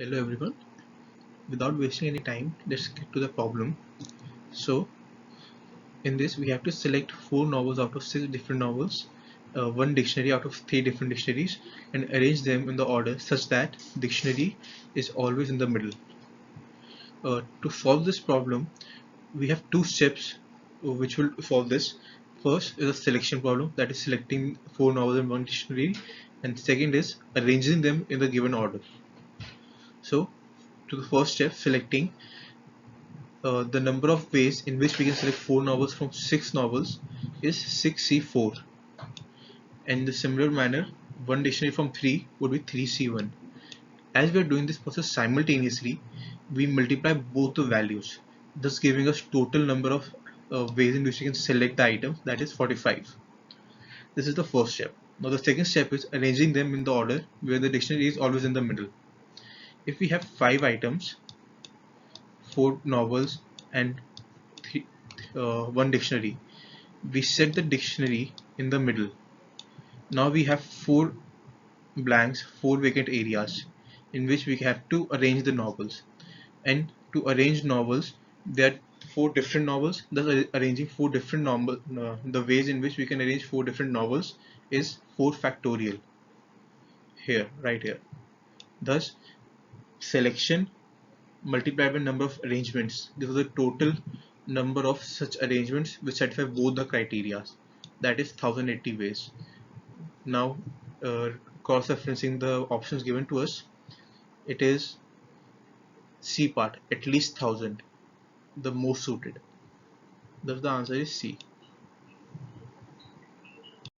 Hello everyone. Without wasting any time, let's get to the problem. So in this we have to select 4 novels out of 6 different novels, one dictionary out of 3 different dictionaries, and arrange them in the order such that dictionary is always in the middle. To solve this problem, we have 2 steps which will solve this. First is a selection problem, that is selecting 4 novels in one dictionary, and second is arranging them in the given order. So to the first step, selecting, the number of ways in which we can select 4 novels from 6 novels is 6C4. And in the similar manner, one dictionary from 3 would be 3C1. As we are doing this process simultaneously, we multiply both the values, thus giving us total number of ways in which we can select the items, that is 45. This is the first step. Now the second step is arranging them in the order where the dictionary is always in the middle. If we have 5 items, 4 novels and one dictionary, we set the dictionary in the middle. Now we have 4 blanks, 4 vacant areas in which we have to arrange the novels. And to arrange novels, there are 4 different novels. Thus, arranging 4 different the ways in which we can arrange 4 different novels is 4 factorial. Here, right here. Thus, selection multiplied by number of arrangements gives us the total number of such arrangements which satisfy both the criteria. That is 1080 ways. Now, cross-referencing the options given to us, it is C part, at least 1000, the most suited. Thus the answer is C.